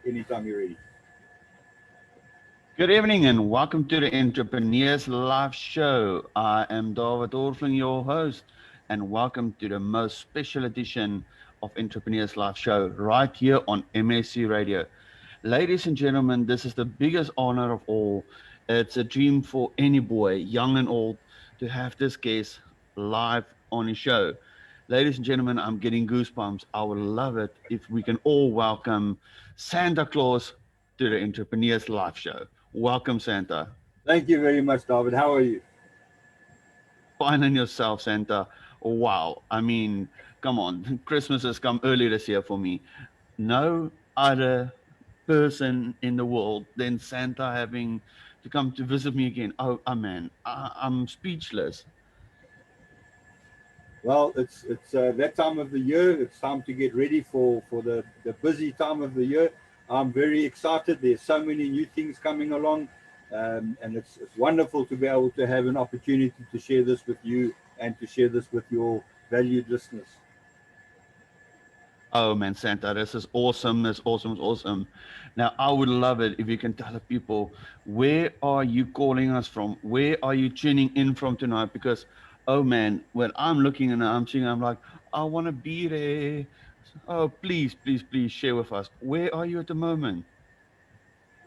anytime you're ready. Good evening and welcome to the Entrepreneurs Live Show. I am David Orfling, your host, and welcome to the most special edition of Entrepreneurs Live Show right here on MSC Radio. Ladies and gentlemen, this is the biggest honor of all. It's a dream for any boy, young and old, to have this guest live on his show. Ladies and gentlemen, I'm getting goosebumps. I would love it if we can all welcome Santa Claus to the Entrepreneurs Live Show. Welcome, Santa. Thank you very much, David. How are you? Fine on yourself, Santa. Wow. I mean, come on. Christmas has come early this year for me. No other person in the world than Santa having to come to visit me again. Oh man, I'm speechless. Well, it's that time of the year. It's time to get ready for the busy time of the year. I'm very excited. There's so many new things coming along, and it's wonderful to be able to have an opportunity to share this with you and to share this with your valued listeners. Oh man, Santa, this is awesome. This awesome. It's awesome. Now, I would love it if you can tell the people, where are you calling us from? Where are you tuning in from tonight? Because, oh man, when I'm looking and I'm seeing, I'm like, I want to be there. Oh, please, please, please share with us. Where are you at the moment?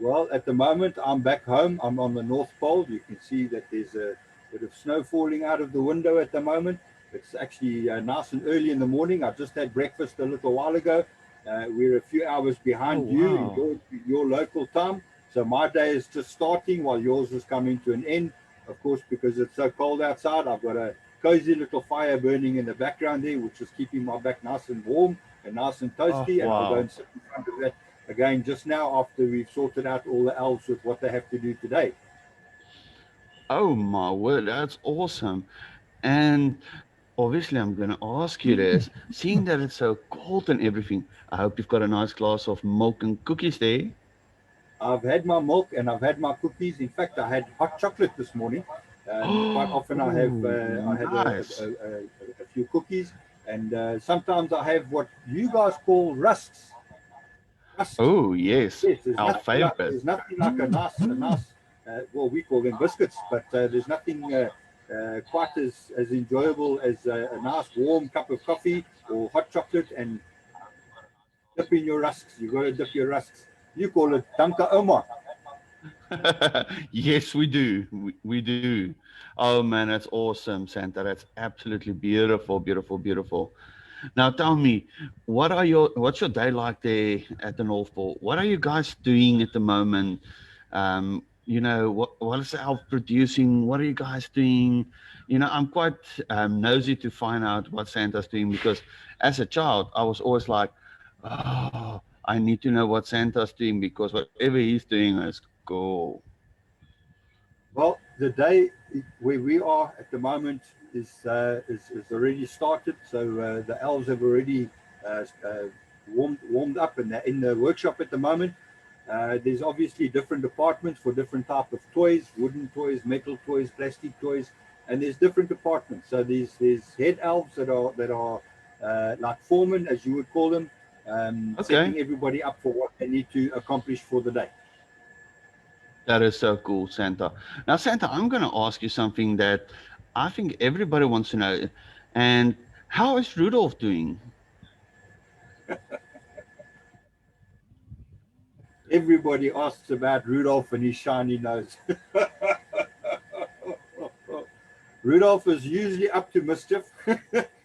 Well, at the moment, I'm back home. I'm on the North Pole. You can see that there's a bit of snow falling out of the window at the moment. It's actually nice and early in the morning. I just had breakfast a little while ago. We're a few hours behind you in your local time. So my day is just starting while yours is coming to an end. Of course, because it's so cold outside, I've got a cozy little fire burning in the background there, which is keeping my back nice and warm and nice and toasty. And I'll go and sit in front of that again just now after we've sorted out all the elves with what they have to do today. Oh my word, that's awesome. And obviously, I'm going to ask you this. Seeing that it's so cold and everything, I hope you've got a nice glass of milk and cookies there. I've had my milk and I've had my cookies. In fact, I had hot chocolate this morning. Quite often I have nice. a few cookies, and sometimes I have what you guys call rusks. Oh yes, Yes, our favorite. there's nothing like a nice. Well, we call them biscuits, but there's nothing quite as enjoyable as a nice warm cup of coffee or hot chocolate and dip in your rusks. You got to dip your rusks. You call it danka oma. Yes, we do. We do. Oh man, that's awesome, Santa. That's absolutely beautiful, beautiful, beautiful. Now tell me, what's your day like there at the North Pole? What are you guys doing at the moment? What is self producing? What are you guys doing? I'm quite nosy to find out what Santa's doing because as a child, I was always like, oh, I need to know what Santa's doing because whatever he's doing is cool. Well, the day where we are at the moment is already started. So the elves have already warmed up and they're in the workshop at the moment. There's obviously different departments for different type of toys, wooden toys, metal toys, plastic toys, and there's different departments. So there's head elves that are like foremen, as you would call them, setting everybody up for what they need to accomplish for the day. That is so cool, Santa. Now, Santa, I'm going to ask you something that I think everybody wants to know. And how is Rudolph doing? Everybody asks about Rudolph and his shiny nose. Rudolph is usually up to mischief.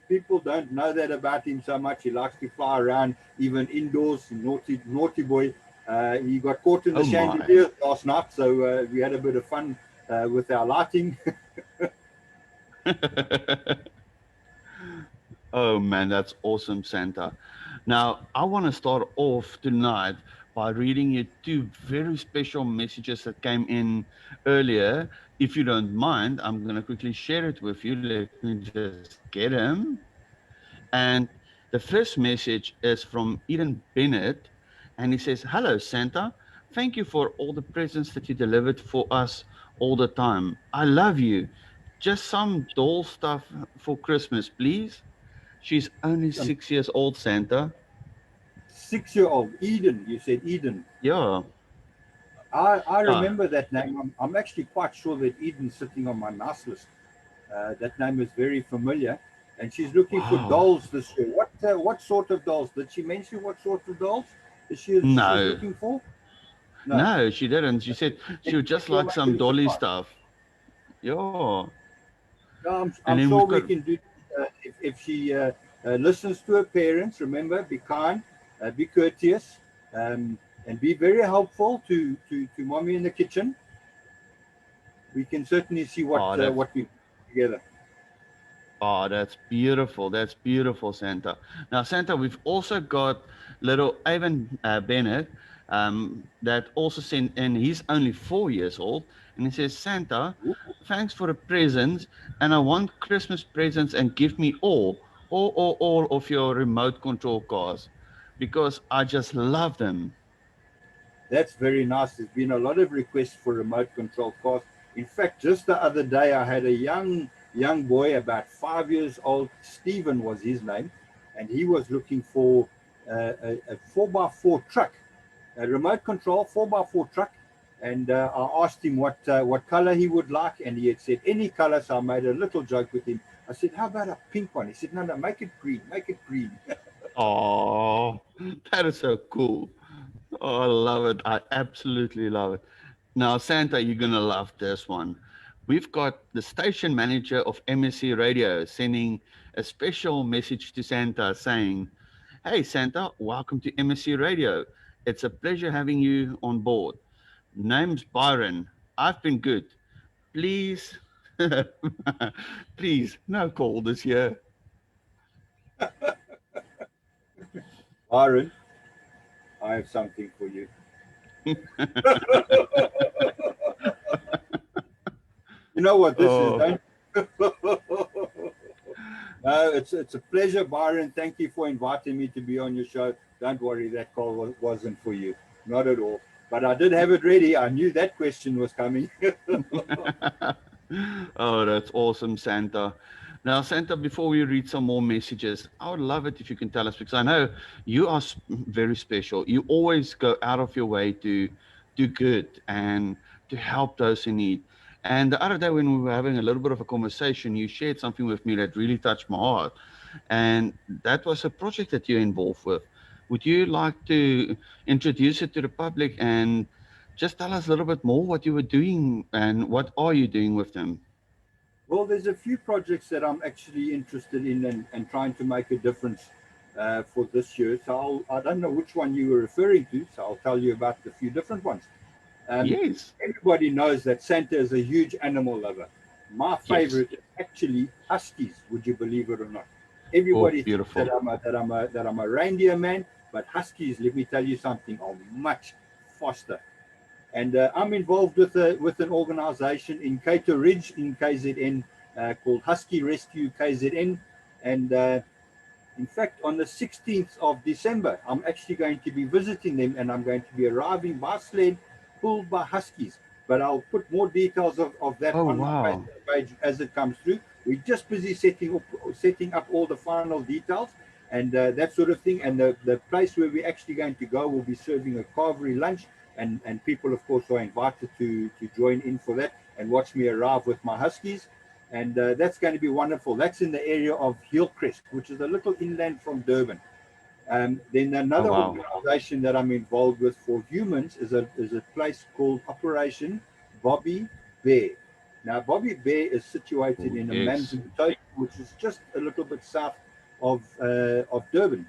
People don't know that about him so much. He likes to fly around, even indoors. Naughty boy. He got caught in the chandelier last night, so we had a bit of fun with our lighting. Oh man, that's awesome, Santa. Now, I want to start off tonight by reading you two very special messages that came in earlier. If you don't mind, I'm going to quickly share it with you. Let me just get them. And the first message is from Eden Bennett, and he says, "Hello, Santa. Thank you for all the presents that you delivered for us all the time. I love you. Just some doll stuff for Christmas, please." She's only 6 years old, Santa. 6-year-old, Eden. You said Eden. Yeah. I Yeah. remember that name. I'm actually quite sure that Eden's sitting on my nice list. That name is very familiar. And she's looking for Wow. dolls this year. What sort of dolls? Did she mention what sort of dolls she's No. looking for? No. No, she didn't. She said she would just We'll like make some it a dolly surprise. stuff. Yeah. No, And I'm then sure we've we got, can do if she listens to her parents. Remember, be kind, be courteous, and be very helpful to mommy in the kitchen. We can certainly see oh, that's what we put together. Oh, that's beautiful. That's beautiful, Santa. Now, Santa, we've also got little Ivan Bennett that also sent in. He's only 4 years old. And he says, Santa, Ooh, thanks for the presents. And I want Christmas presents and give me all of your remote control cars because I just love them. that's very nice. There's been a lot of requests for remote control cars. In fact, just the other day, I had a young boy, about 5 years old. Stephen was his name, and he was looking for a 4x4 truck, a remote control 4x4 truck. And I asked him what color he would like, and he had said any color. So I made a little joke with him. I said, "How about a pink one?" He said, "No, make it green, make it green." Oh, that is so cool. Oh, I love it. I absolutely love it. Now, Santa, you're going to love this one. We've got the station manager of MSC Radio sending a special message to Santa saying, Hey, Santa, welcome to MSC Radio. It's a pleasure having you on board. Name's Byron. I've been good. Please, please, no call this year. Byron, I have something for you. You know what this is, Oh, don't you? No, it's a pleasure, Byron. Thank you for inviting me to be on your show. Don't worry, that call wasn't for you. Not at all. But I did have it ready. I knew that question was coming. oh, that's awesome, Santa. Now, Santa, before we read some more messages, I would love it if you can tell us, because I know you are very special. You always go out of your way to do good and to help those in need. And the other day, when we were having a little bit of a conversation, you shared something with me that really touched my heart. And that was a project that you're involved with. Would you like to introduce it to the public and just tell us a little bit more what you were doing and what are you doing with them? Well, there's a few projects that I'm actually interested in and trying to make a difference for this year. So I don't know which one you were referring to, so I'll tell you about the few different ones. Um, Yes. Everybody knows that Santa is a huge animal lover. My Yes. favorite is actually huskies. Would you believe it or not? Oh, Everybody thinks beautiful. that I'm a reindeer man, but huskies, let me tell you something, are much faster. And I'm involved with an organization in Cato Ridge in KZN called Husky Rescue KZN. And in fact, on the 16th of December, I'm actually going to be visiting them, and I'm going to be arriving by sled pulled by huskies. But I'll put more details of that Oh, on my wow. Facebook page as it comes through. We're just busy setting up all the final details and that sort of thing. And the place where we're actually going to go will be serving a carvery lunch. And people, of course, are invited to join in for that and watch me arrive with my huskies. And that's going to be wonderful. That's in the area of Hillcrest, which is a little inland from Durban. Then Oh, another wow. organization that I'm involved with for humans is a place called Operation Bobby Bear. Now, Bobby Bear is situated Oh, in yes. Amanzimtoti, which is just a little bit south of Durban.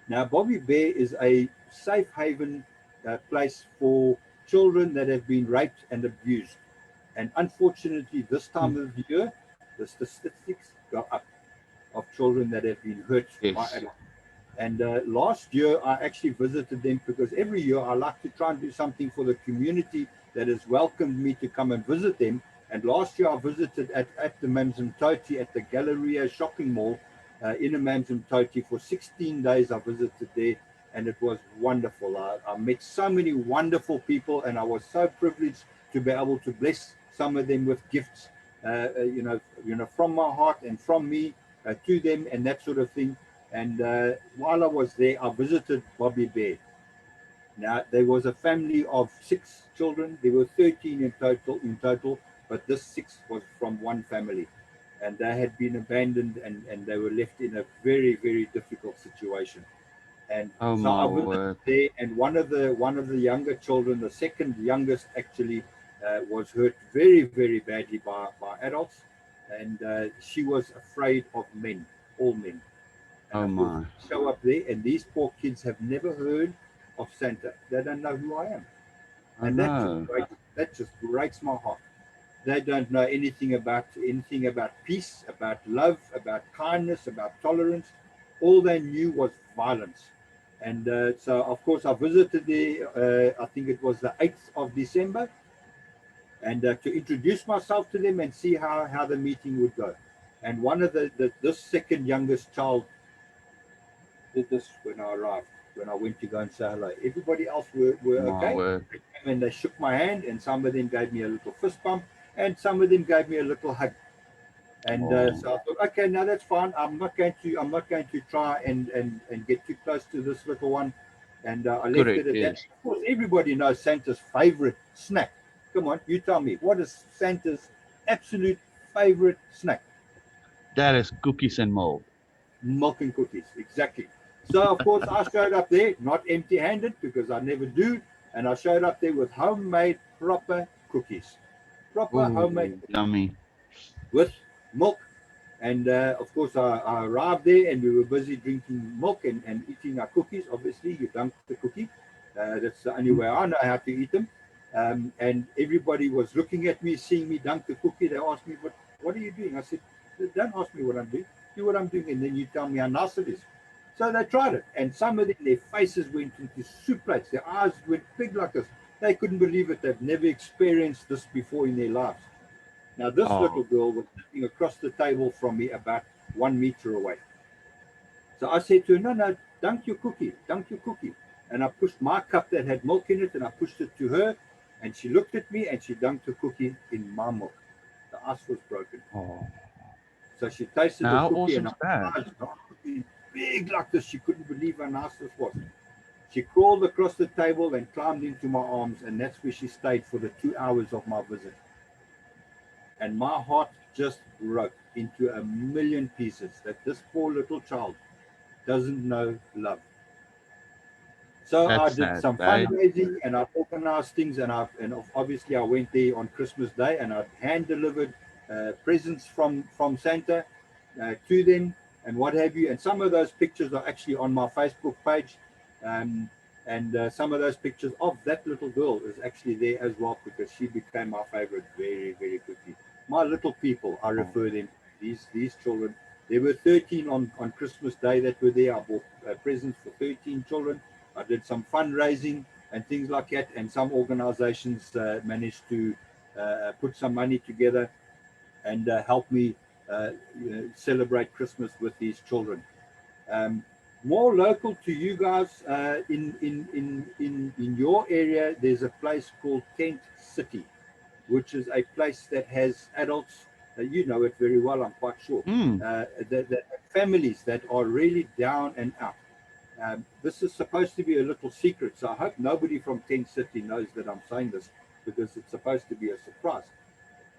Now, Bobby Bear is a safe haven place for children that have been raped and abused. And unfortunately, this time of the year, the statistics go up of children that have been hurt by Yes. adults. And last year, I actually visited them because every year I like to try and do something for the community that has welcomed me to come and visit them. And last year, I visited at the Mamzimtoti at the Galleria shopping mall in Mamzimtoti for 16 days. I visited there, and it was wonderful. I met so many wonderful people, and I was so privileged to be able to bless some of them with gifts, from my heart and from me to them, and that sort of thing. And while I was there, I visited Bobby Bear. Now, there was a family of 6 children. There were 13 in total, but this 6 was from one family. And they had been abandoned, and they were left in a very, very difficult situation. And Oh so my I visited word. there, and one of the younger children, the second youngest actually, was hurt very, very badly by adults, and she was afraid of men, all men. And Oh of course, my. we show up there, and these poor kids have never heard of Santa. They don't know who I am, I and know. that just breaks my heart. They don't know anything about peace, about love, about kindness, about tolerance. All they knew was violence. And so, of course, I visited there. I think it was the 8th of December, and to introduce myself to them and see how the meeting would go. And one of this second youngest child did this when I arrived, when I went to go and say hello. Everybody else were My okay. word. They came and they shook my hand, and some of them gave me a little fist bump, and some of them gave me a little hug. And Oh, so I thought, okay, now that's fine. I'm not going to try and get too close to this little one. And I left it correct. at that. Yes. Of course, everybody knows Santa's favorite snack. Come on, you tell me, what is Santa's absolute favorite snack? That is cookies and milk. Milk and cookies, exactly. So of course I showed up there not empty-handed, because I never do, and I showed up there with homemade proper cookies, proper homemade Oh, yummy. with milk. And of course I arrived there, and we were busy drinking milk and eating our cookies. Obviously, you dunk the cookie. That's the only way I know how to eat them. And everybody was looking at me, seeing me dunk the cookie. They asked me, what are you doing? I said, don't ask me what I'm doing. Do what I'm doing, and then you tell me how nice it is. So they tried it, and some of them, their faces went into soup plates. Their eyes went big like this. They couldn't believe it. They've never experienced this before in their lives. Now, this little Oh, girl was sitting across the table from me, about 1 meter away. So I said to her, no, no, dunk your cookie, dunk your cookie. And I pushed my cup that had milk in it, and I pushed it to her. And she looked at me, and she dunked the cookie in my milk. The ice was broken. oh. So she tasted the Now, how cookie, awesome and is her that? eyes were big like this. She couldn't believe how nice this was. She crawled across the table and climbed into my arms, and that's where she stayed for the 2 hours of my visit. And my heart just broke into a million pieces that this poor little child doesn't know love. So I That's did sad, some right? fundraising, and I organized things, and obviously I went there on Christmas Day, and I hand delivered presents from Santa to them, and what have you. And some of those pictures are actually on my Facebook page, um, and some of those pictures of that little girl is actually there as well, because she became my favorite very, very quickly. My little people, I Oh, refer them, these children. There were 13 on Christmas Day that were there. I bought presents for 13 children. I did some fundraising and things like that, and some organizations managed to put some money together and help me celebrate Christmas with these children. Um, More local to you guys, in your area, there's a place called Tent City, which is a place that has adults. You know it very well, I'm quite sure. mm, That families that are really down and out. This is supposed to be a little secret, so I hope nobody from Tent City knows that I'm saying this, because it's supposed to be a surprise.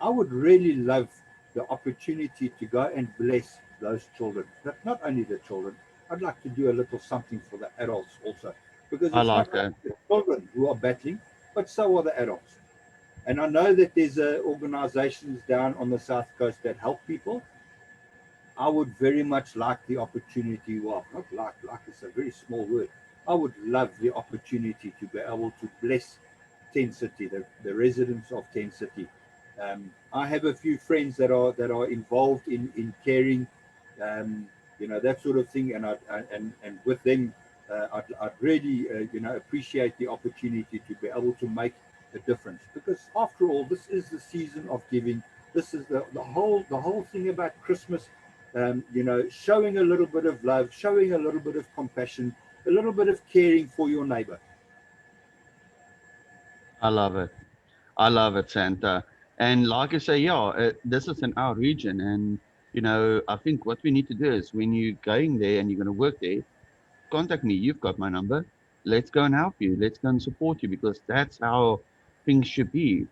I would really love the opportunity to go and bless those children, but not only the children. I'd like to do a little something for the adults also, because I it's not like only that. the children who are battling, but so are the adults. And I know that there's organizations down on the South Coast that help people. I would very much like the opportunity. Well, not like it's a very small word. I would love the opportunity to be able to bless Tent City, the residents of Tent City. I have a few friends that are involved in caring, that sort of thing, and with them, I'd really appreciate the opportunity to be able to make a difference, because after all, this is the season of giving. This is the whole thing about Christmas. Showing a little bit of love, showing a little bit of compassion, a little bit of caring for your neighbor. I love it. I love it, Santa. And like I say, yeah, this is in our region, and I think what we need to do is when you're going there and you're going to work there, contact me. You've got my number. Let's go and help you. Let's go and support you because that's how things should be.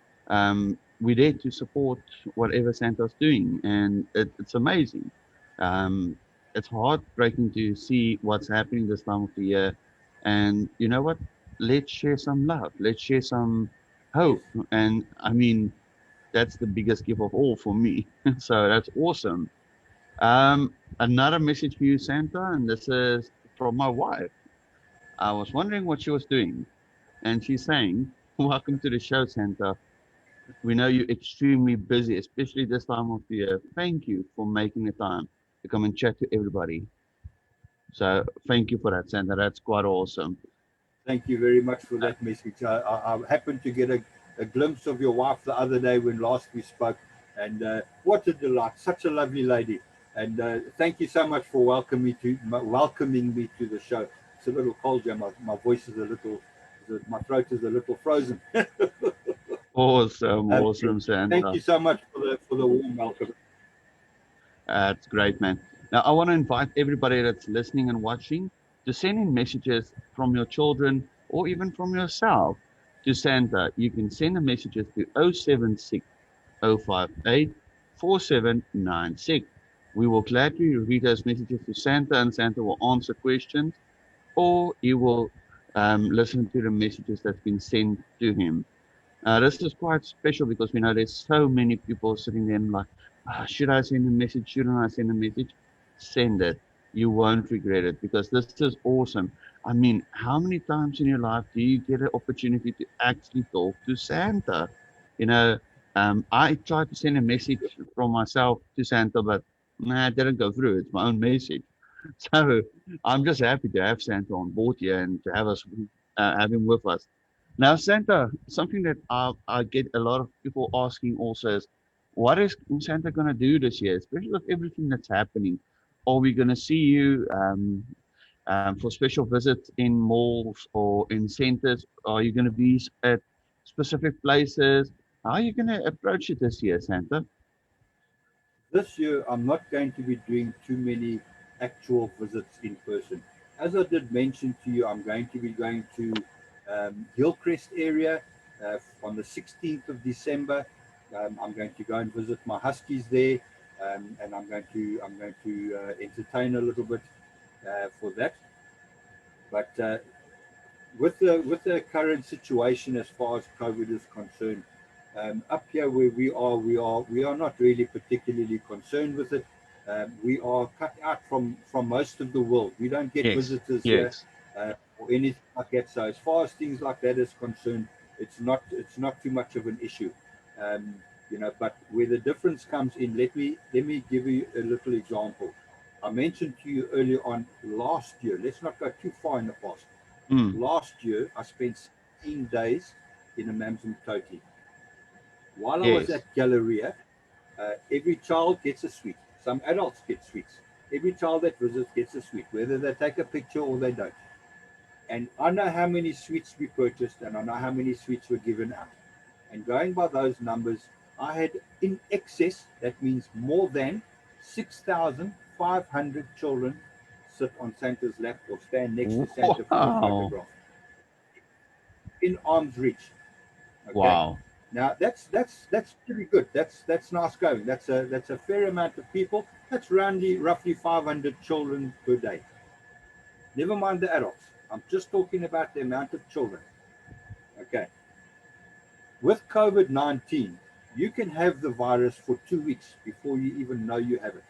We're there to support whatever Santa's doing, and it's amazing. Um, it's heartbreaking to see what's happening this time of the year. And you know what? Let's share some love. Let's share some Yes. hope. And I mean, that's the biggest gift of all for me. So that's awesome. Another message for you, Santa, and this is from my wife. I was wondering what she was doing, and she's saying, "Welcome to the show, Santa. We know you're extremely busy, especially this time of the year. Thank you for making the time to come and chat to everybody." So thank you for that, Santa. That's quite awesome. Thank you very much for Uh, that message. I happened to get a glimpse of your wife the other day when last we spoke, and what a delight! Such a lovely lady. And thank you so much for welcoming me to the show. It's a little cold, yeah. My voice is a little, my throat is a little frozen. Awesome, um, awesome, Thank Santa. you so much for the warm welcome. That's great, man. Now, I want to invite everybody that's listening and watching to send in messages from your children or even from yourself to Santa. You can send the messages to 076 058 4796. We will gladly read those messages to Santa, and Santa will answer questions, or he will listen to the messages that's been sent to him. This is quite special because we know there's so many people sitting there and like, should I send a message? Shouldn't I send a message? Send it. You won't regret it because this is awesome. I mean, how many times in your life do you get an opportunity to actually talk to Santa? You know, I tried to send a message from myself to Santa, but nah, it didn't go through. It's my own message. So I'm just happy to have Santa on board here and to have him with us. Now, Santa, something that I get a lot of people asking also is, what is Santa going to do this year, especially with everything that's happening? Are we going to see you for special visits in malls or in centers? Are you going to be at specific places? How are you going to approach it this year, Santa? This year, I'm not going to be doing too many actual visits in person. As I did mention to you, I'm going to be going to Hillcrest area on the 16th of December. I'm going to go and visit my Huskies there, and I'm going to entertain a little bit for that. But with the current situation as far as COVID is concerned, up here where we are not really particularly concerned with it. We are cut out from most of the world. We don't get Yes, visitors here yes, or anything like that. So as far as things like that is concerned, it's not too much of an issue. Um, but where the difference comes in, let me give you a little example. I mentioned to you earlier on last year. Let's not go too far in the past. mm, Last year, I spent 16 days in a Mamsumtoti. While I was yes. at Galleria, every child gets a sweet. Some adults get sweets. Every child that visits gets a sweet, whether they take a picture or they don't. And I know how many sweets we purchased, and I know how many sweets were given out. And going by those numbers, I had in excess, that means more than 6,500 children sit on Santa's lap or stand next to Santa for a Wow, photograph in arm's reach. Okay. wow. Now that's pretty good. That's nice going. That's a fair amount of people. That's roughly 500 children per day. Never mind the adults. I'm just talking about the amount of children. Okay. With COVID-19, you can have the virus for 2 weeks before you even know you have it.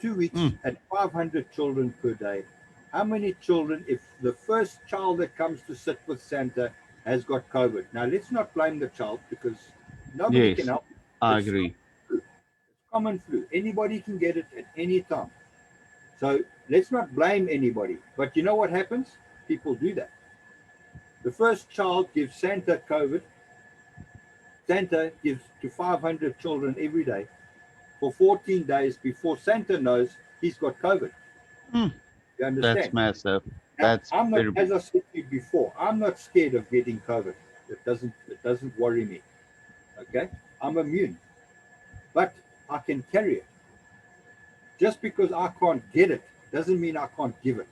2 weeks Mm, at 500 children per day. How many children, if the first child that comes to sit with Santa has got COVID? Now, let's not blame the child because nobody can yes, help. I It's agree. flu. It's common flu. Anybody can get it at any time. So let's not blame anybody. But you know what happens? People do that. The first child gives Santa COVID. Santa gives to 500 children every day for 14 days before Santa knows he's got COVID. Mm, You that's understand? massive. Now, That's I'm not, very as big. I said to you before, I'm not scared of getting COVID. It doesn't worry me. Okay, I'm immune. But I can carry it. Just because I can't get it doesn't mean I can't give it.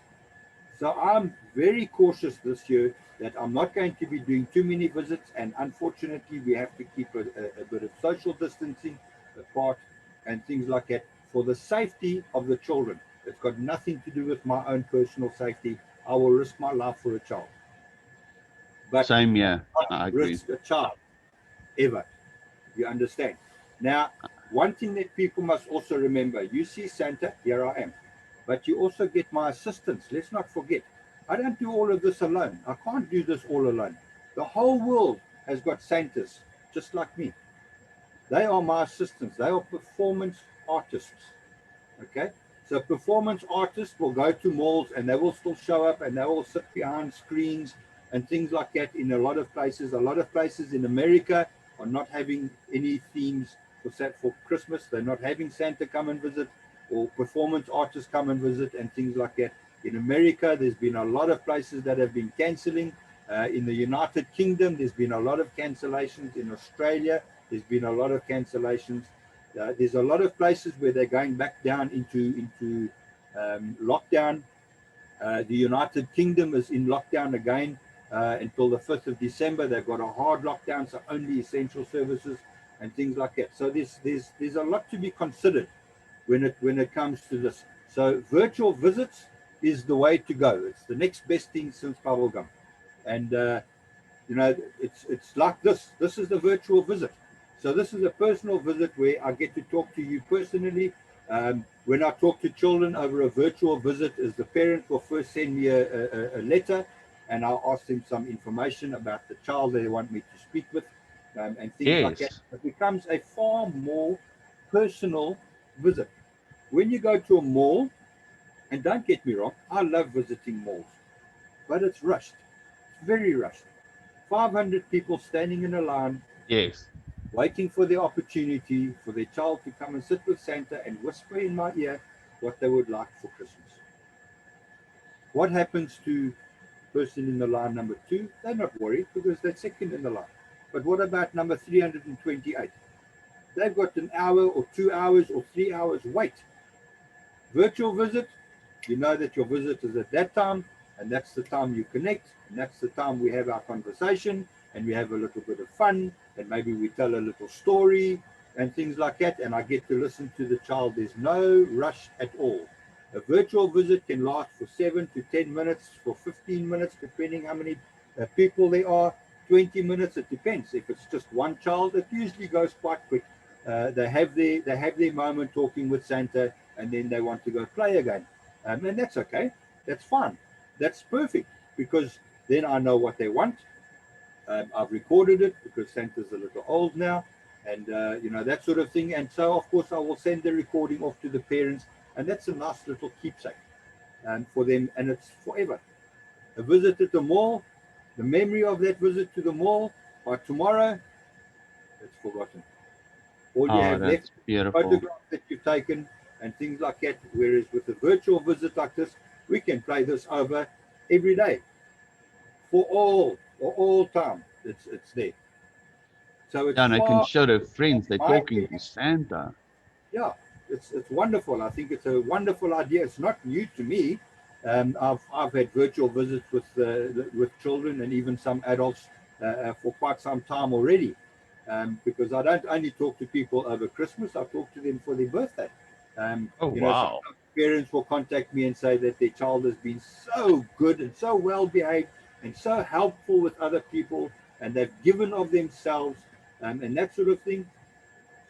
So I'm very cautious this year that I'm not going to be doing too many visits, and unfortunately we have to keep a bit of social distancing apart and things like that for the safety of the children. It's got nothing to do with my own personal safety. I will risk my life for a child. But Same, yeah. not I agree. risk a child ever. You understand? Now, one thing that people must also remember, you see Santa, here I am. But you also get my assistance. Let's not forget. I don't do all of this alone. I can't do this all alone. The whole world has got Santas, just like me. They are my assistants. They are performance artists. Okay? So performance artists will go to malls and they will still show up and they will sit behind screens and things like that in a lot of places. A lot of places in America are not having any themes for Christmas. They're not having Santa come and visit or performance artists come and visit and things like that. In America, there's been a lot of places that have been canceling. In the United Kingdom, there's been a lot of cancellations. In Australia, there's been a lot of cancellations. There's a lot of places where they're going back down into lockdown. The United Kingdom is in lockdown again until the 5th of December. They've got a hard lockdown, so only essential services and things like that. So there's a lot to be considered when it comes to this. So virtual visits is the way to go. It's the next best thing since bubblegum. And it's like this. This is the virtual visit. So this is a personal visit where I get to talk to you personally. When I talk to children over a virtual visit, is the parent will first send me a letter, and I'll ask them some information about the child they want me to speak with, and things like that. It becomes a far more personal visit. When you go to a mall, and don't get me wrong, I love visiting malls, but it's rushed. It's very rushed. 500 people standing in a line. Yes. Waiting for the opportunity for their child to come and sit with Santa and whisper in my ear what they would like for Christmas. What happens to person in the line number 2? They're not worried because they're second in the line. But what about number 328? They've got an hour or 2 hours or 3 hours wait. Virtual visit, you know that your visit is at that time, and that's the time you connect, and that's the time we have our conversation, and we have a little bit of fun, and maybe we tell a little story and things like that, and I get to listen to the child. There's no rush at all. A virtual visit can last for 7 to 10 minutes, for 15 minutes, depending how many people there are, 20 minutes, it depends. If it's just one child, it usually goes quite quick. They have their moment talking with Santa, and then they want to go play again. And that's okay. That's fine. That's perfect, because then I know what they want. I've recorded it because Santa's a little old now, and that sort of thing. And so, of course, I will send the recording off to the parents, and that's a nice little keepsake for them, and it's forever. A visit at the mall, the memory of that visit to the mall, by tomorrow, it's forgotten. All you have left is photographs that you've taken and things like that. Whereas with a virtual visit like this, we can play this over every day for all time. It's there. So it's and I can show their friends they're talking to Santa. Yeah, it's wonderful. I think it's a wonderful idea. It's not new to me. I've had virtual visits with children and even some adults for quite some time already. Because I don't only talk to people over Christmas, I talk to them for their birthday. Wow. Parents will contact me and say that their child has been so good and so well behaved and so helpful with other people, and they've given of themselves and that sort of thing.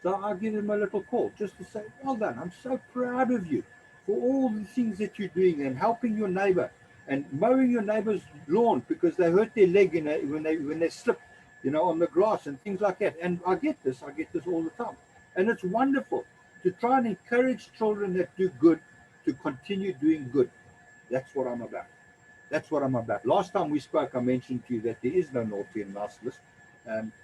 So I'll give them a little call just to say, well done, I'm so proud of you for all the things that you're doing and helping your neighbor and mowing your neighbor's lawn because they hurt their leg when they slip, on the grass and things like that. And I get this all the time. And it's wonderful to try and encourage children that do good to continue doing good. That's what I'm about. Last time we spoke, I mentioned to you that there is no naughty and nice list.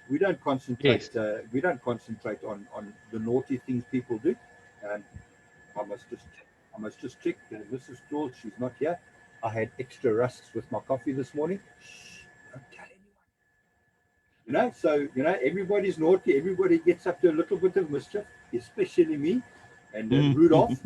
We don't concentrate. Yes. We don't concentrate on the naughty things people do. I must just check. Mrs. George, she's not here. I had extra rusks with my coffee this morning. Shh, don't tell anyone. So everybody's naughty. Everybody gets up to a little bit of mischief. especially me and Rudolph.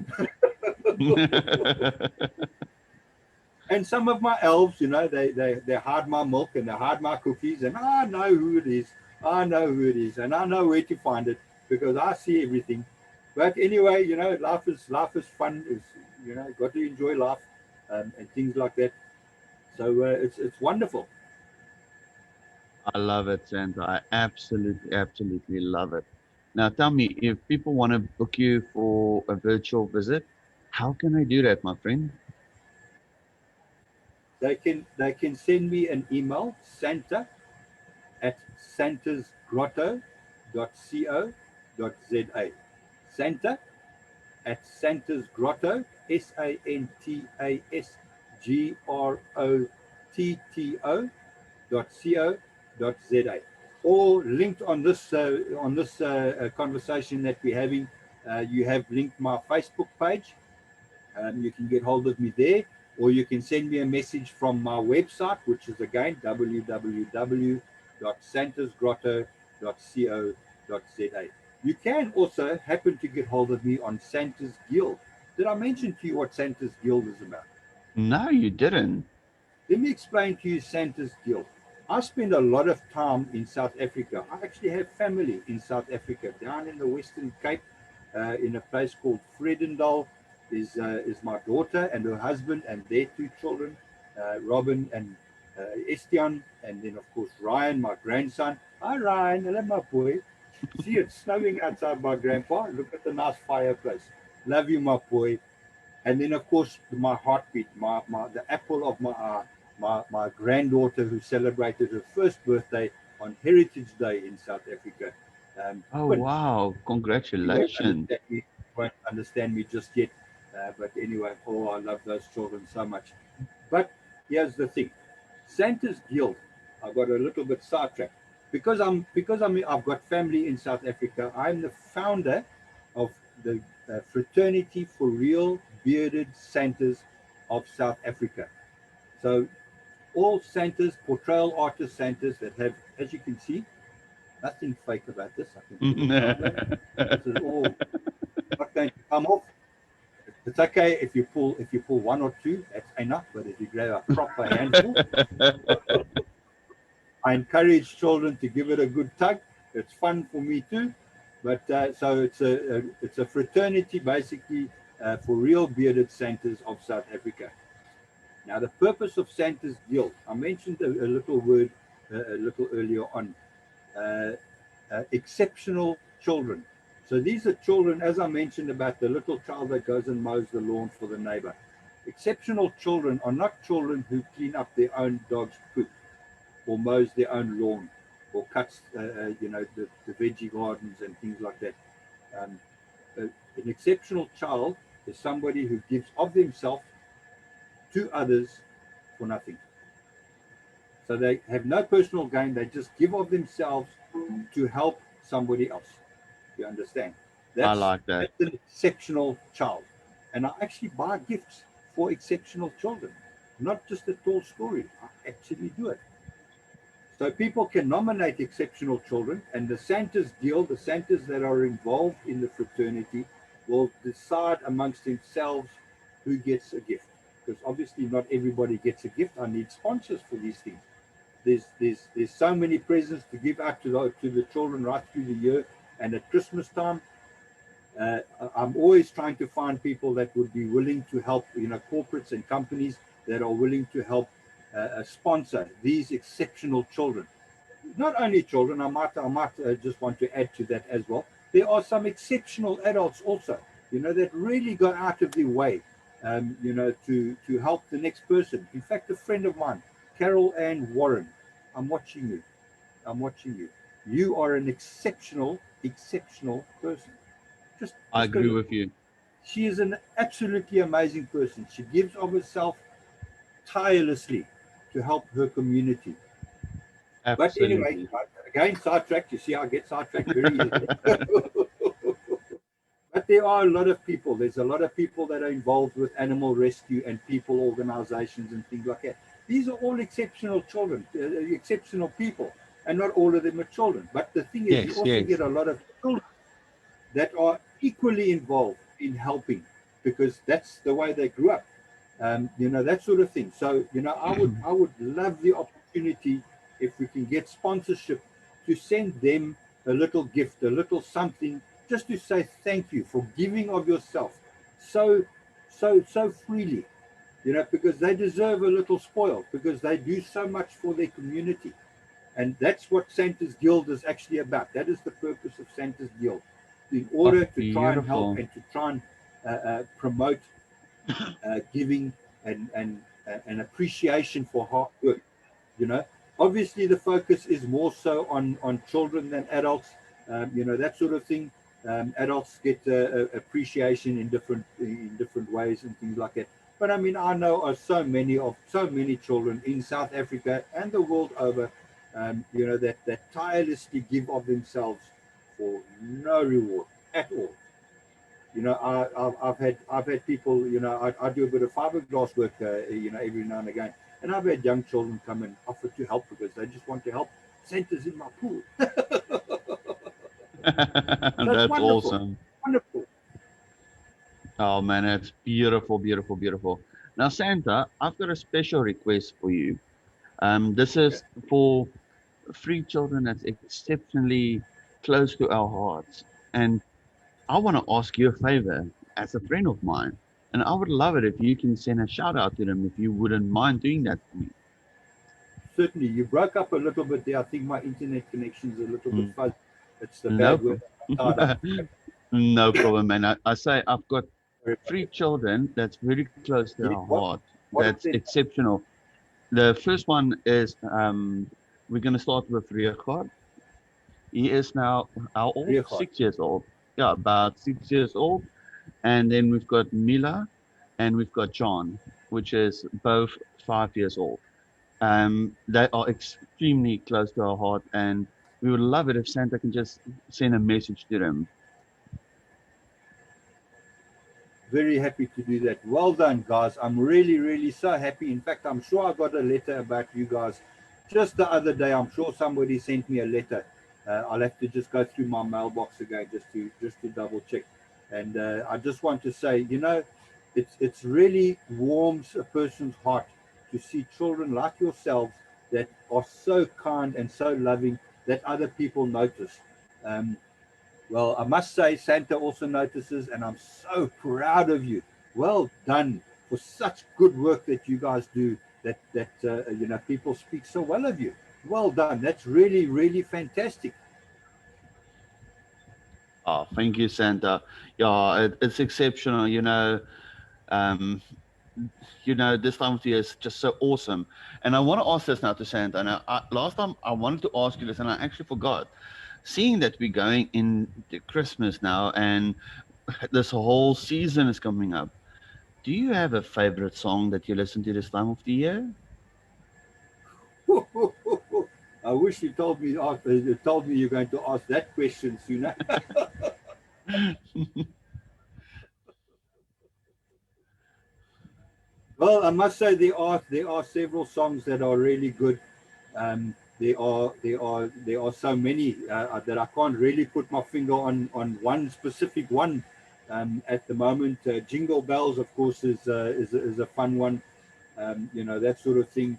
And some of my elves, you know, they hide my milk and they hide my cookies, and I know who it is. I know who it is, and I know where to find it because I see everything. But anyway, you know, life is fun. Is, you know, got to enjoy life and things like that. So it's wonderful. I love it, Santa. I absolutely love it. Now, tell me, if people want to book you for a virtual visit, how can they do that, my friend? They can send me an email, santa@santasgrotto.co.za. Santa@santasgrotto, SantasGrotto.co.za. Or linked on this conversation that we're having, you have linked my Facebook page. You can get hold of me there, or you can send me a message from my website, which is again www.santasgrotto.co.za. You can also happen to get hold of me on Santa's Guild. Did I mention to you what Santa's Guild is about? No, you didn't. Let me explain to you Santa's Guild. I spend a lot of time in South Africa. I actually have family in South Africa, down in the Western Cape, in a place called Vredendal. Is my daughter and her husband and their two children, Robin and Estian, and then of course Ryan, my grandson. Hi Ryan, hello my boy. See, it's snowing outside my grandpa. Look at the nice fireplace. Love you, my boy. And then of course my heartbeat, the apple of my eye, my granddaughter who celebrated her first birthday on Heritage Day in South Africa. Oh, Quinn, wow. Congratulations. you won't understand me just yet. But anyway, oh, I love those children so much. But here's the thing: Santa's Guild. I got a little bit sidetracked I've got family in South Africa. I'm the founder of the Fraternity for Real Bearded Santas of South Africa. So all Santas, portrayal artist Santas that have, as you can see, nothing fake about this. I can put it down there. This is all not going to come off. It's okay if you pull one or two, that's enough. But if you grab a proper handful, I encourage children to give it a good tug. It's fun for me too. But so it's a fraternity basically for real bearded Santas of South Africa. Now the purpose of Santa's Guild, I mentioned a little word a little earlier on. Exceptional children. So these are children, as I mentioned about the little child that goes and mows the lawn for the neighbor. Exceptional children are not children who clean up their own dog's poop or mows their own lawn or cuts, the veggie gardens and things like that. An exceptional child is somebody who gives of themselves to others for nothing. So they have no personal gain. They just give of themselves to help somebody else. You understand? I like that. That's an exceptional child. And I actually buy gifts for exceptional children, not just a tall story. I actually do it. So people can nominate exceptional children, and the Santa's Guild, the Santas that are involved in the fraternity, will decide amongst themselves who gets a gift. Because obviously not everybody gets a gift. I need sponsors for these things. There's so many presents to give out to the children right through the year, and at Christmas time, I'm always trying to find people that would be willing to help, corporates and companies that are willing to help sponsor these exceptional children. Not only children, I might just want to add to that as well. There are some exceptional adults also, that really go out of their way, to help the next person. In fact, a friend of mine, Carol Ann Warren, I'm watching you. You are an exceptional person. I agree with you. She is an absolutely amazing person. She gives of herself tirelessly to help her community. Absolutely. But anyway, again, sidetracked. You see, I get sidetracked very easily. But there are a lot of people. There's a lot of people that are involved with animal rescue and people organizations and things like that. These are all exceptional children, exceptional people, and not all of them are children. But the thing is, you also get a lot of children that are equally involved in helping, because that's the way they grew up, that sort of thing. So, I would love the opportunity, if we can get sponsorship, to send them a little gift, a little something, just to say thank you for giving of yourself so freely, because they deserve a little spoil, because they do so much for their community. And that's what Santa's Guild is actually about. That is the purpose of Santa's Guild, in order to try and help and to try and promote giving and appreciation for hard work. Obviously the focus is more so on children than adults, that sort of thing. Adults get appreciation in different ways and things like that. But I mean, I know of so many children in South Africa and the world over, that tirelessly give of themselves for no reward at all. I've had people, I do a bit of fiberglass work, every now and again, and I've had young children come and offer to help because they just want to help. Santa's in my pool. That's awesome. Wonderful. Oh man, that's beautiful, beautiful, beautiful. Now, Santa, I've got a special request for you. This is for 3 children that's exceptionally close to our hearts, and I want to ask you a favor as a friend of mine, and I would love it if you can send a shout out to them, if you wouldn't mind doing that for me. Certainly. You broke up a little bit there. I think my internet connection is a little bit fuzzy. It's the bad word. No problem, man. I say I've got 3 children that's very close to our heart. That's exceptional. The first one is, we're going to start with Rudolph. He is now how old? 6 years old. Yeah, about 6 years old. And then we've got Mila and we've got John, which is both 5 years old. They are extremely close to our heart, and we would love it if Santa can just send a message to them. Very happy to do that. Well done, guys. I'm really, really so happy. In fact, I'm sure I got a letter about you guys just the other day. I'm sure somebody sent me a letter. I'll have to just go through my mailbox again just to double check. And I just want to say, it's really warms a person's heart to see children like yourselves that are so kind and so loving that other people notice. Well, I must say Santa also notices, and I'm so proud of you. Well done for such good work that you guys do, that people speak so well of you. Well done. That's really, really fantastic. Oh, thank you, Santa. Yeah, it's exceptional. This time of year is just so awesome. And I want to ask this now to Santa. Now, last time I wanted to ask you this, and I actually forgot. Seeing that we're going into Christmas now, and this whole season is coming up, do you have a favorite song that you listen to this time of the year? I wish you told me you're going to ask that question sooner. Well, I must say there are several songs that are really good. There are so many that I can't really put my finger on one specific one at the moment. Jingle Bells, of course, is a fun one. That sort of thing.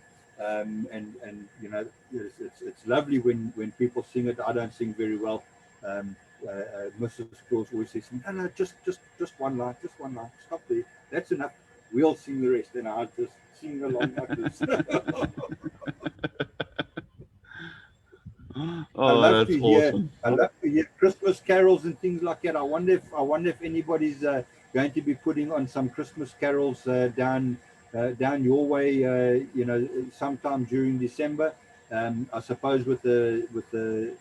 It's lovely when people sing it. I don't sing very well. Mrs. Claus always says, no, just one line, stop there. That's enough. We'll sing the rest, and I'll just sing along like this. I love to hear Christmas carols and things like that. I wonder if anybody's going to be putting on some Christmas carols down your way. Sometime during December. I suppose with the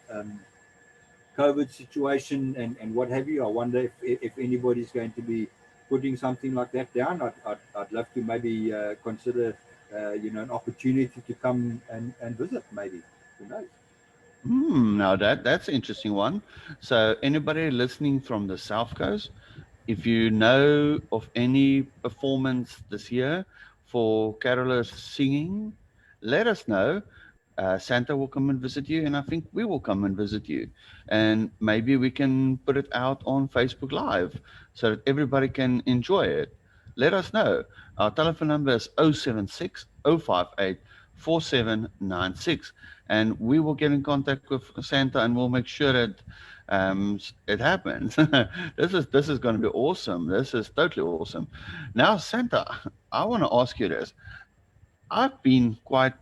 COVID situation and what have you. I wonder if anybody's going to be putting something like that down. I'd love to maybe consider an opportunity to come and visit. Maybe, who knows. Now that's an interesting one. So anybody listening from the South Coast, if you know of any performance this year for carolers singing, let us know. Santa will come and visit you, and I think we will come and visit you. And maybe we can put it out on Facebook Live so that everybody can enjoy it. Let us know. Our telephone number is 076 058 4796. And we will get in contact with Santa and we'll make sure that it happens. This is going to be awesome. This is totally awesome. Now, Santa, I want to ask you this. I've been quite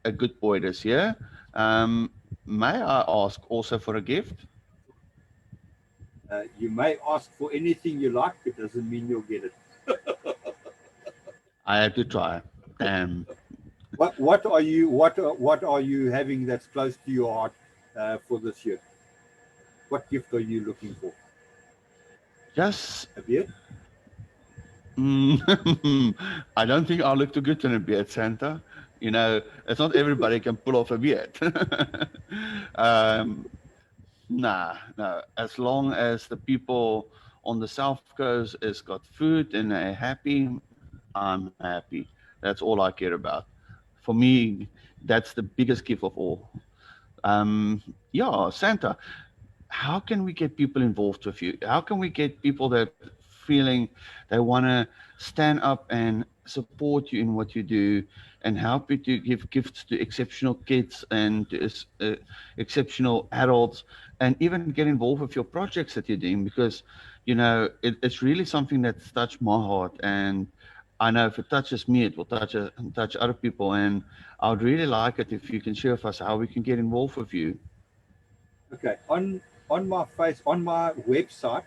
a good boy this year. Um, may I ask also for a gift? You may ask for anything you like. It doesn't mean you'll get it. I have to try. Damn. What are you having that's close to your heart for this year? What gift are you looking for? Just, A beard? I don't think I'll look too good in a beard, Santa. You know, it's not everybody can pull off a beard. um, nah, no. As long as the people on the South Coast has got food and they're happy, I'm happy. That's all I care about. For me, that's the biggest gift of all. Yeah, Santa, how can we get people involved with you? How can we get people that feeling they want to stand up and support you in what you do and help you to give gifts to exceptional kids and to exceptional adults and even get involved with your projects that you're doing? Because, you know, it's really something that's touched my heart. And I know if it touches me, it will touch other people. And I would really like it if you can share with us how we can get involved with you. Okay. On my website,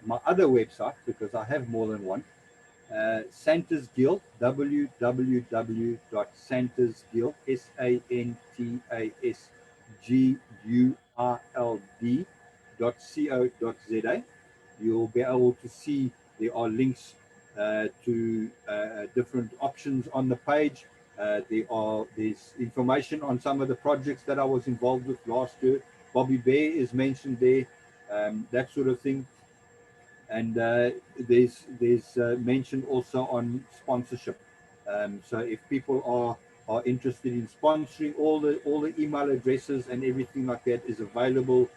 my other website, because I have more than one, Santa's Guild, www.santasguild, SantasGuild.co.za. You'll be able to see there are links to different options on the page. There's information on some of the projects that I was involved with last year. Bobby Bear is mentioned there, that sort of thing. And there's mention also on sponsorship. So if people are interested in sponsoring, all the email addresses and everything like that is available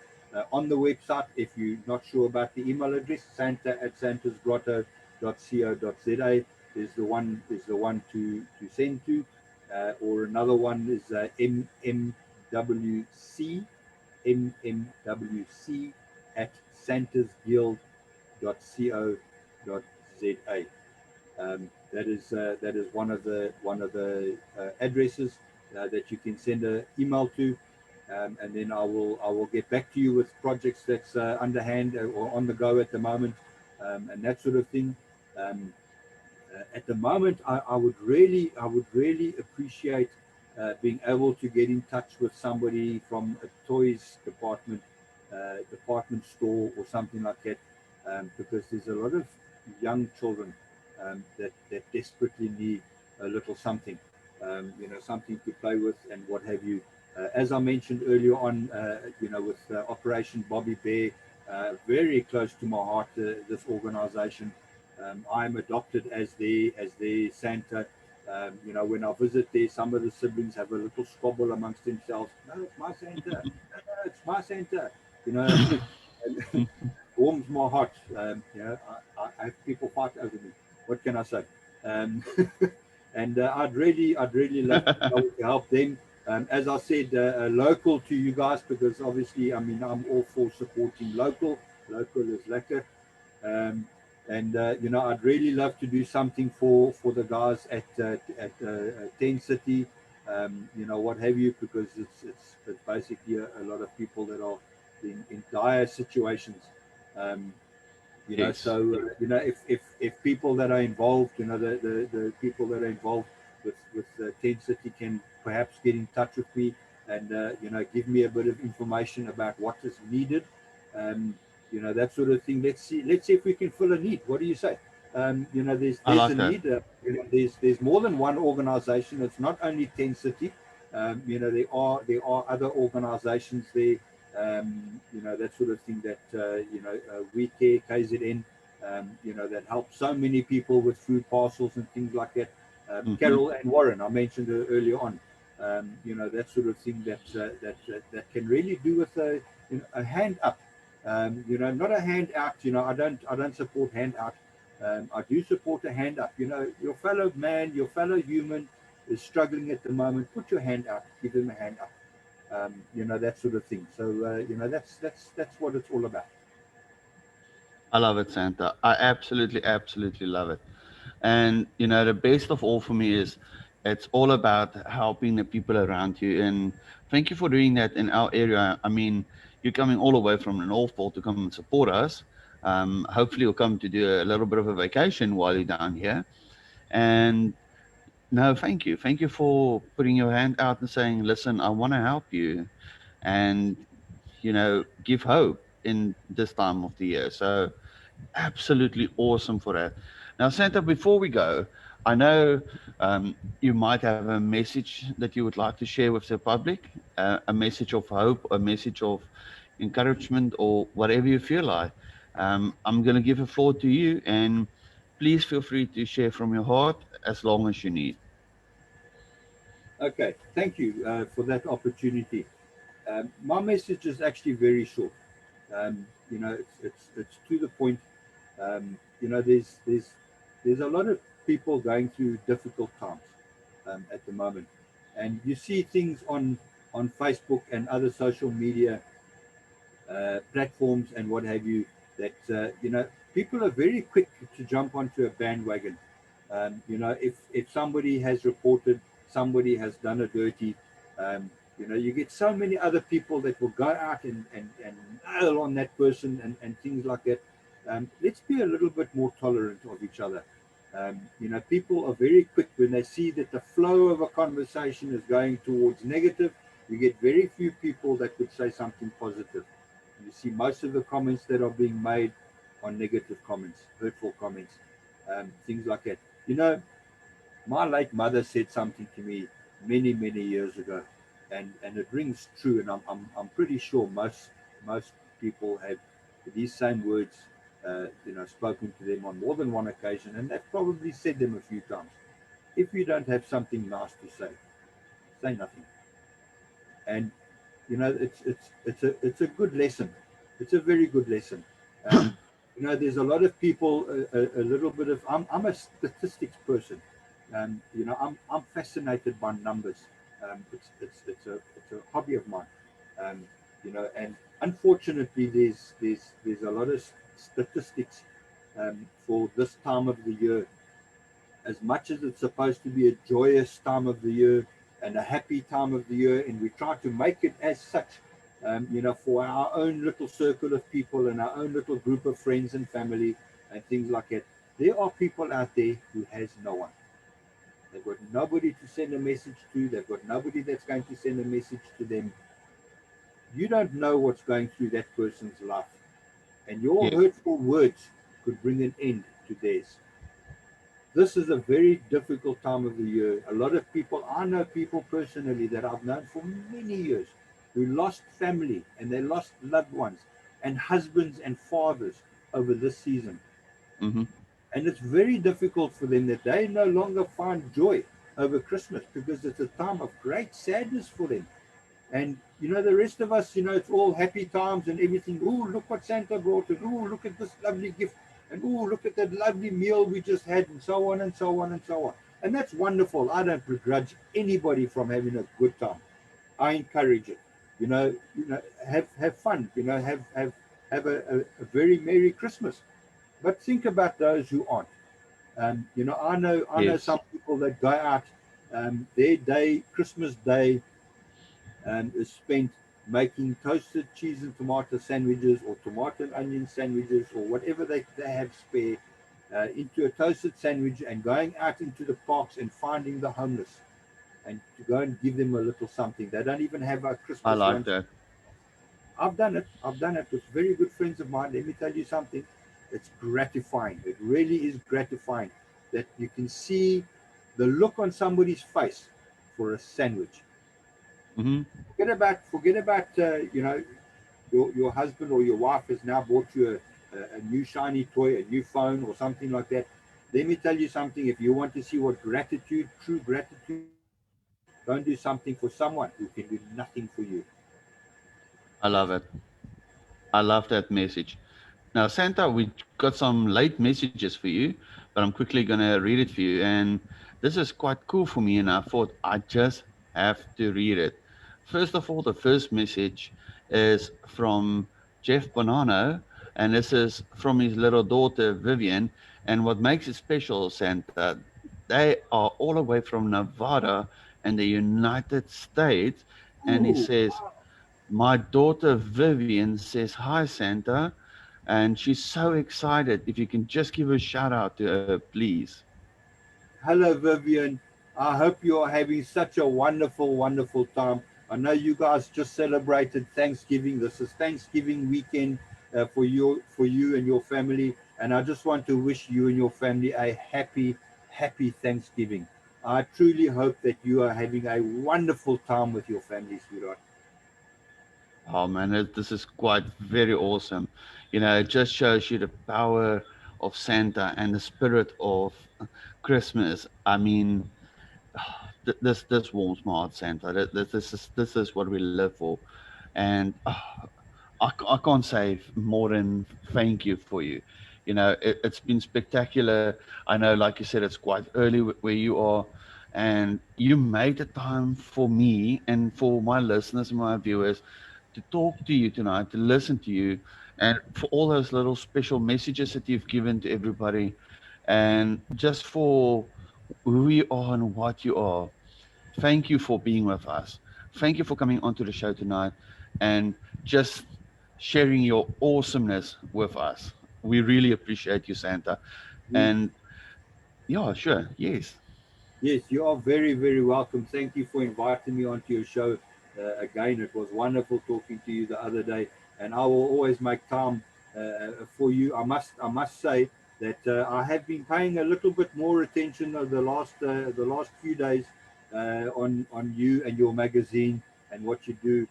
on the website. If you're not sure about the email address, santa@santasgrotto.co.za is the one to send to, or another one is mmwc at santasguild.co.za. That is one of the addresses that you can send an email to, and then I will get back to you with projects that's underhand or on the go at the moment, and that sort of thing. At the moment, I would really appreciate being able to get in touch with somebody from a toys department store or something like that, because there's a lot of young children that desperately need a little something, something to play with and what have you. As I mentioned earlier on, with Operation Bobby Bear, very close to my heart, this organization. I'm adopted as their Santa. When I visit there, some of the siblings have a little squabble amongst themselves. No, it's my Santa. No, it's my Santa. And warms my heart. I have people fight over me. What can I say? And I'd really love to be able to help them. As I said, local to you guys, because obviously, I'm all for supporting local. Local is lekker. I'd really love to do something for the guys at 10 City, what have you, because it's basically a lot of people that are in dire situations. Yes. So if people that are involved, the people that are involved with 10 City can perhaps get in touch with me and give me a bit of information about what is needed. That sort of thing. Let's see if we can fill a need. What do you say? There's like a need. There's more than one organization. It's not only 10 City. There are other organizations there. That sort of thing that We Care, KZN, that help so many people with food parcels and things like that. Carol and Warren, I mentioned her earlier on. that sort of thing that can really do with a hand up, not a hand out. I don't support hand out. I do support a hand up. Your fellow man, your fellow human is struggling at the moment. Put your hand out, give them a hand up. That sort of thing. So that's what it's all about. I love it, Santa. I absolutely love it. And the best of all for me is it's all about helping the people around you. And thank you for doing that in our area. I mean, you're coming all the way from the North Pole to come and support us. Hopefully, you'll come to do a little bit of a vacation while you're down here. And no, thank you. Thank you for putting your hand out and saying, listen, I want to help you and, give hope in this time of the year. So, absolutely awesome for that. Now, Santa, before we go, I know you might have a message that you would like to share with the public, a message of hope, a message of encouragement, or whatever you feel like. I'm going to give the floor to you, and please feel free to share from your heart as long as you need. Okay, thank you for that opportunity. My message is actually very short. It's to the point. There's a lot of people going through difficult times at the moment, and you see things on Facebook and other social media platforms and what have you that people are very quick to jump onto a bandwagon. If somebody has reported, somebody has done a dirty, you get so many other people that will go out and nail on that person and things like that. Let's be a little bit more tolerant of each other. People are very quick when they see that the flow of a conversation is going towards negative. You get very few people that would say something positive. You see most of the comments that are being made are negative comments, hurtful comments, things like that. My late mother said something to me many years ago, and it rings true. And I'm pretty sure most people have these same words, spoken to them on more than one occasion, and they've probably said them a few times. If you don't have something nice to say nothing. And it's a good lesson. It's a very good lesson. There's a lot of people, a little bit of. I'm a statistics person. I'm fascinated by numbers. It's a hobby of mine. And unfortunately, there's a lot of statistics for this time of the year. As much as it's supposed to be a joyous time of the year and a happy time of the year, and we try to make it as such, for our own little circle of people and our own little group of friends and family and things like that. There are people out there who has no one. They've got nobody to send a message to. They've got nobody that's going to send a message to them. You don't know what's going through that person's life, and your hurtful words could bring an end to theirs. This is a very difficult time of the year. A lot of people, I know people personally that I've known for many years who lost family and they lost loved ones and husbands and fathers over this season. Mm-hmm. And it's very difficult for them that they no longer find joy over Christmas because it's a time of great sadness for them. And, the rest of us, it's all happy times and everything. Oh, look what Santa brought, and oh, look at this lovely gift, and oh, look at that lovely meal we just had, and so on and so on and so on. And that's wonderful. I don't begrudge anybody from having a good time. I encourage it. Have fun. Have a very Merry Christmas. But think about those who aren't. I know some people that go out. Their day, Christmas Day, is spent making toasted cheese and tomato sandwiches or tomato and onion sandwiches or whatever they have spare into a toasted sandwich and going out into the parks and finding the homeless and to go and give them a little something. They don't even have a Christmas I like lunch. that. I've done it with very good friends of mine. Let me tell you something. It's gratifying. It really is gratifying that you can see the look on somebody's face for a sandwich. Mm-hmm. Forget about your husband or your wife has now bought you a new shiny toy, a new phone or something like that. Let me tell you something. If you want to see what true gratitude Don't do something for someone who can do nothing for you. I love it. I love that message. Now, Santa, we got some late messages for you, but I'm quickly going to read it for you. And this is quite cool for me, and I thought I just have to read it. First of all, the first message is from Jeff Bonanno, and this is from his little daughter, Vivian. And what makes it special, Santa, they are all the way from Nevada in the United States. And he Ooh, says, my daughter Vivian says, hi, Santa. And she's so excited. If you can just give a shout out to her, please. hello, Vivian. I hope you are having such a wonderful, wonderful time. I know you guys just celebrated Thanksgiving. This is Thanksgiving weekend for you and your family, and I just want to wish you and your family a happy, happy Thanksgiving. I truly hope that you are having a wonderful time with your family, sweetheart. Oh man, this is quite very awesome. You know, it just shows you the power of Santa and the spirit of Christmas. I mean, this warms my heart, Santa. This is what we live for, and I can't say more than thank you for you. You know, it's been spectacular. I know, like you said, it's quite early where you are, and you made the time for me and for my listeners and my viewers to talk to you tonight, to listen to you, and for all those little special messages that you've given to everybody, and just for who you are and what you are. Thank you for being with us. Thank you for coming onto the show tonight and just sharing your awesomeness with us. We really appreciate you, Santa. You, And yeah, sure, yes. yes, you are very, very welcome. Thank you for inviting me onto your show again. It was wonderful talking to you the other day, and I will always make time for you. I must say that I have been paying a little bit more attention over the last few days on you and your magazine and what you do.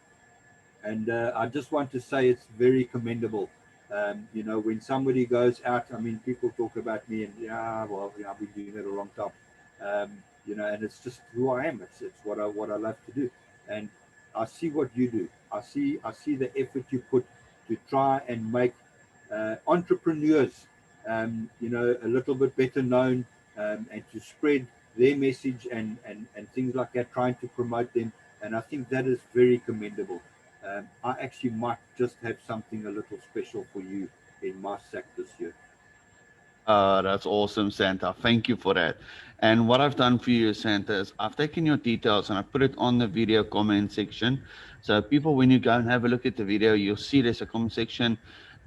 And I just want to say it's very commendable. When somebody goes out, I mean, people talk about me and yeah, well, I've been doing it a long time. And it's just who I am. It's what I love to do. And I see what you do. I see the effort you put to try and make entrepreneurs, a little bit better known, and to spread their message and things like that, trying to promote them. And I think that is very commendable. I actually might just have something a little special for you in my sack this year. That's awesome, Santa. Thank you for that. And what I've done for you, Santa, is I've taken your details and I put it on the video comment section. So people, when you go and have a look at the video, you'll see there's a comment section.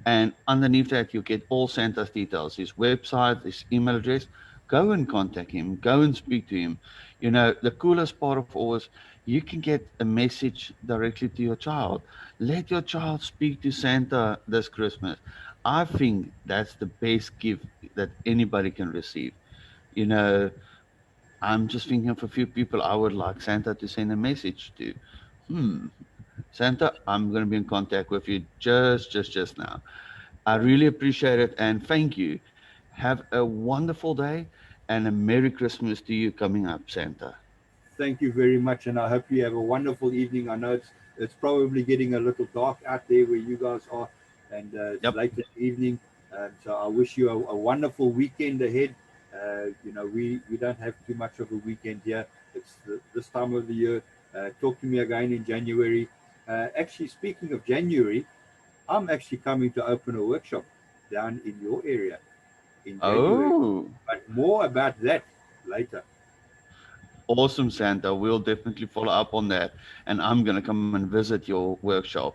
And underneath that, you get all Santa's details, his website, his email address. Go and contact him. Go and speak to him. You know, the coolest part of all is you can get a message directly to your child. Let your child speak to Santa this Christmas. I think that's the best gift that anybody can receive. You know, I'm just thinking of a few people I would like Santa to send a message to. Hmm, Santa, I'm going to be in contact with you just now. I really appreciate it and thank you. Have a wonderful day and a Merry Christmas to you coming up, Santa. Thank you very much, and I hope you have a wonderful evening. I know it's probably getting a little dark out there where you guys are, and it's Yep. late in the evening. So I wish you a wonderful weekend ahead. We don't have too much of a weekend here. It's this time of the year. Talk to me again in January. Actually, speaking of January, I'm actually coming to open a workshop down in your area in January. Oh, But more about that later. awesome, Santa. We'll definitely follow up on that. And I'm going to come and visit your workshop.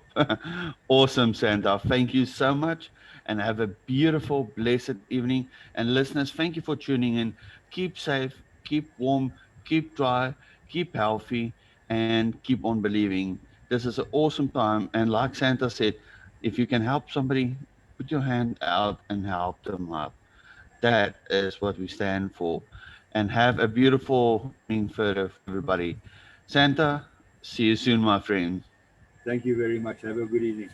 Awesome, Santa. Thank you so much. And have a beautiful, blessed evening. And listeners, thank you for tuning in. Keep safe, keep warm, keep dry, keep healthy, and keep on believing. This is an awesome time. And like Santa said, if you can help somebody, put your hand out and help them up. That is what we stand for. And have a beautiful evening further for everybody. Santa, see you soon, my friend. Thank you very much. Have a good evening.